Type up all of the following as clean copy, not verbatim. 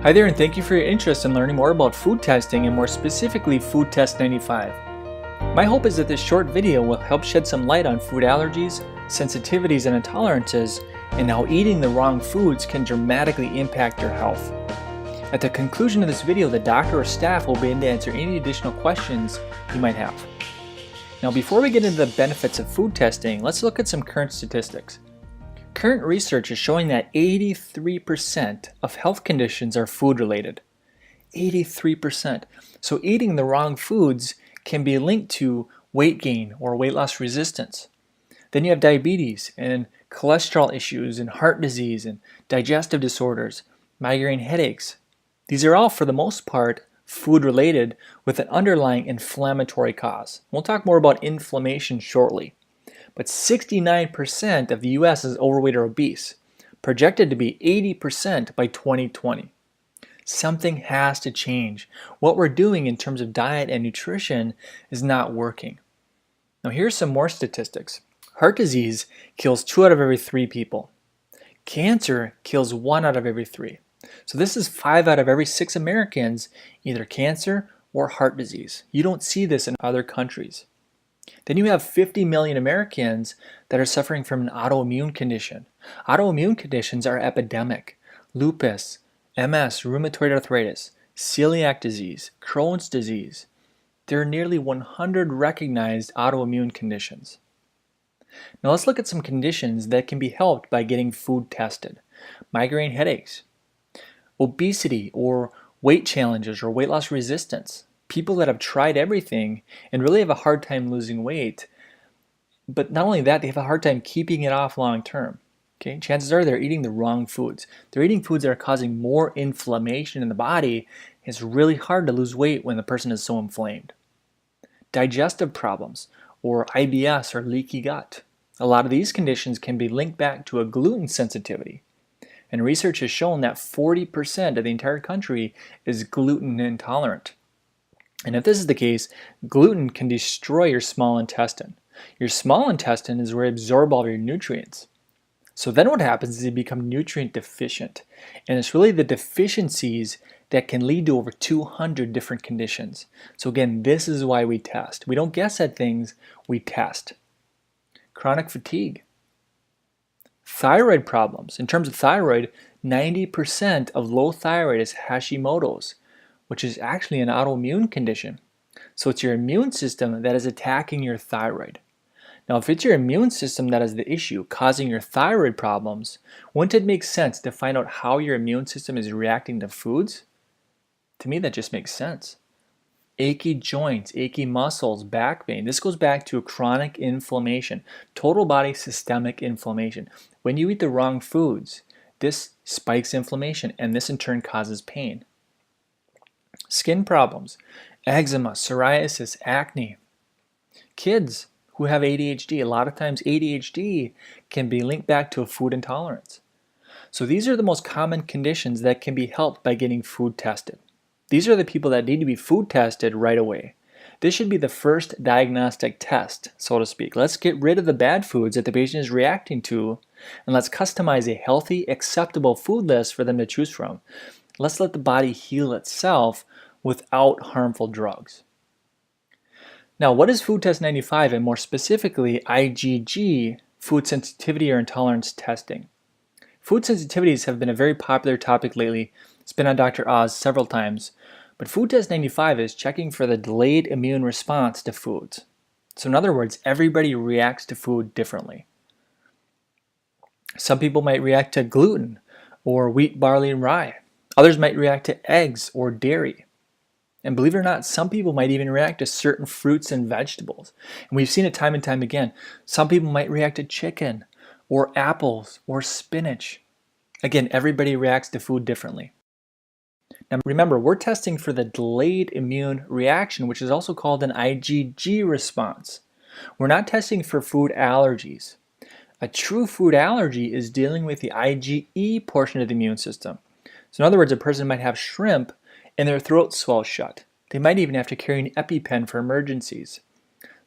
Hi there, and thank you for your interest in learning more about food testing and more specifically FoodTest95. My hope is that this short video will help shed some light on food allergies, sensitivities, and intolerances, and how eating the wrong foods can dramatically impact your health. At the conclusion of this video, the doctor or staff will be able to answer any additional questions you might have. Now, before we get into the benefits of food testing, let's look at some current statistics. Current research is showing that 83% of health conditions are food-related. 83%. So eating the wrong foods can be linked to weight gain or weight loss resistance. Then you have diabetes and cholesterol issues and heart disease and digestive disorders, migraine headaches. These are all, for the most part, food-related with an underlying inflammatory cause. We'll talk more about inflammation shortly. But 69% of the US is overweight or obese, projected to be 80% by 2020. Something has to change. What we're doing in terms of diet and nutrition is not working. Now here's some more statistics. Heart disease kills 2 out of every 3 people. Cancer kills 1 out of every 3. So this is 5 out of every 6 Americans, either cancer or heart disease. You don't see this in other countries. Then you have 50 million Americans that are suffering from an autoimmune condition. Autoimmune conditions are epidemic. Lupus, MS, rheumatoid arthritis, celiac disease, Crohn's disease. There are nearly 100 recognized autoimmune conditions. Now let's look at some conditions that can be helped by getting food tested. Migraine headaches, obesity or weight challenges or weight loss resistance. People that have tried everything and really have a hard time losing weight, but not only that, they have a hard time keeping it off long term. Okay? Chances are they're eating the wrong foods. They're eating foods that are causing more inflammation in the body. It's really hard to lose weight when the person is so inflamed. Digestive problems, or IBS or leaky gut. A lot of these conditions can be linked back to a gluten sensitivity. And research has shown that 40% of the entire country is gluten intolerant. And if this is the case, gluten can destroy your small intestine. Your small intestine is where you absorb all of your nutrients. So then what happens is you become nutrient deficient. And it's really the deficiencies that can lead to over 200 different conditions. So again, this is why we test. We don't guess at things, we test. Chronic fatigue. Thyroid problems. In terms of thyroid, 90% of low thyroid is Hashimoto's, which is actually an autoimmune condition. So it's your immune system that is attacking your thyroid. Now, if it's your immune system that is the issue, causing your thyroid problems, wouldn't it make sense to find out how your immune system is reacting to foods? To me, that just makes sense. Achy joints, achy muscles, back pain. This goes back to chronic inflammation, total body systemic inflammation. When you eat the wrong foods, this spikes inflammation, and this in turn causes pain. Skin problems, eczema, psoriasis, acne. Kids who have ADHD, a lot of times ADHD can be linked back to a food intolerance. So these are the most common conditions that can be helped by getting food tested. These are the people that need to be food tested right away. This should be the first diagnostic test, so to speak. Let's get rid of the bad foods that the patient is reacting to, and let's customize a healthy, acceptable food list for them to choose from. Let's let the body heal itself without harmful drugs. Now, what is FoodTest95 and more specifically IgG, food sensitivity or intolerance testing? Food sensitivities have been a very popular topic lately. It's been on Dr. Oz several times. But FoodTest95 is checking for the delayed immune response to foods. So in other words, everybody reacts to food differently. Some people might react to gluten or wheat, barley, and rye. Others might react to eggs or dairy. And believe it or not, some people might even react to certain fruits and vegetables. And we've seen it time and time again. Some people might react to chicken or apples or spinach. Again, everybody reacts to food differently. Now remember, we're testing for the delayed immune reaction, which is also called an IgG response. We're not testing for food allergies. A true food allergy is dealing with the IgE portion of the immune system. So in other words, a person might have shrimp and their throat swells shut. They might even have to carry an EpiPen for emergencies.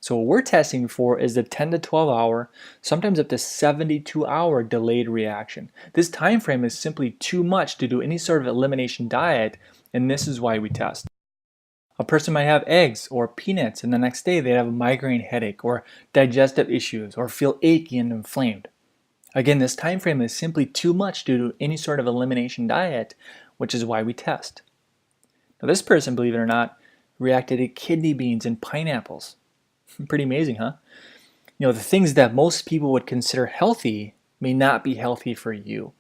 So what we're testing for is the 10 to 12 hour, sometimes up to 72-hour delayed reaction. This time frame is simply too much to do any sort of elimination diet, and this is why we test. A person might have eggs or peanuts, and the next day they have a migraine headache or digestive issues or feel achy and inflamed. Again, this time frame is simply too much due to any sort of elimination diet, which is why we test. Now this person, believe it or not, reacted to kidney beans and pineapples. Pretty amazing, huh? You know, the things that most people would consider healthy may not be healthy for you.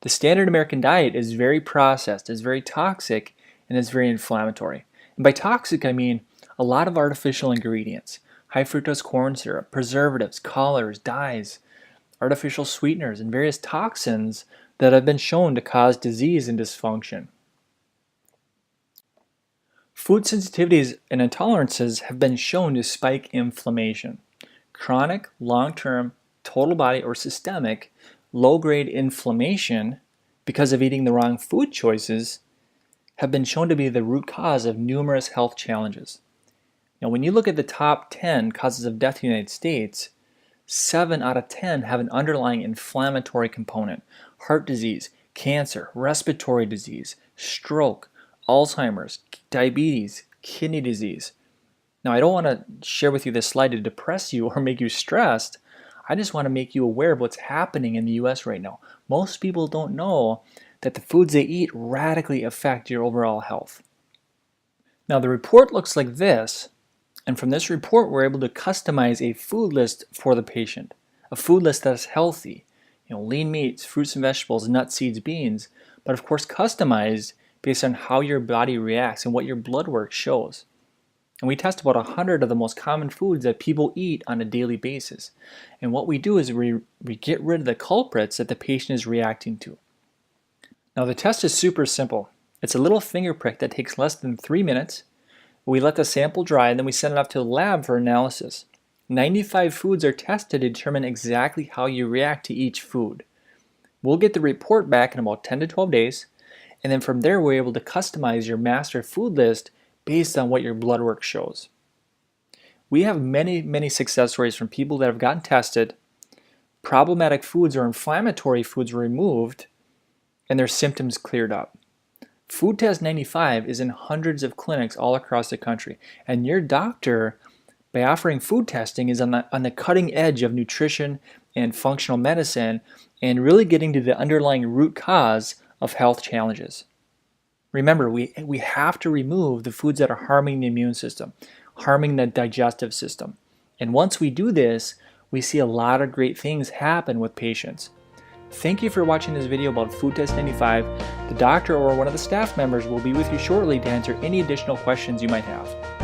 The standard American diet is very processed, is very toxic, and is very inflammatory. And by toxic, I mean a lot of artificial ingredients, high fructose corn syrup, preservatives, colors, dyes, artificial sweeteners, and various toxins that have been shown to cause disease and dysfunction. Food sensitivities and intolerances have been shown to spike inflammation. Chronic, long-term, total body or systemic, low-grade inflammation because of eating the wrong food choices have been shown to be the root cause of numerous health challenges. Now, when you look at the top 10 causes of death in the United States, 7 out of 10 have an underlying inflammatory component: heart disease, cancer, respiratory disease, stroke, Alzheimer's, diabetes, kidney disease. Now, I don't want to share with you this slide to depress you or make you stressed. I just want to make you aware of what's happening in the US right now. Most people don't know that the foods they eat radically affect your overall health. Now, the report looks like this, and from this report, we're able to customize a food list for the patient. A food list that is healthy, lean meats, fruits and vegetables, nuts, seeds, beans, but of course customized based on how your body reacts and what your blood work shows. And we test about 100 of the most common foods that people eat on a daily basis. And what we do is we get rid of the culprits that the patient is reacting to. Now, the test is super simple. It's a little finger prick that takes less than 3 minutes. We let the sample dry, and then we send it off to the lab for analysis. 95 foods are tested to determine exactly how you react to each food. We'll get the report back in about 10 to 12 days, and then from there we're able to customize your master food list based on what your blood work shows. We have many success stories from people that have gotten tested, problematic foods or inflammatory foods were removed, and their symptoms cleared up. FoodTest95 is in hundreds of clinics all across the country, and your doctor, by offering food testing, is on the cutting edge of nutrition and functional medicine and really getting to the underlying root cause of health challenges. Remember, we have to remove the foods that are harming the immune system, harming the digestive system. And once we do this, we see a lot of great things happen with patients. Thank you for watching this video about FoodTest95. The doctor or one of the staff members will be with you shortly to answer any additional questions you might have.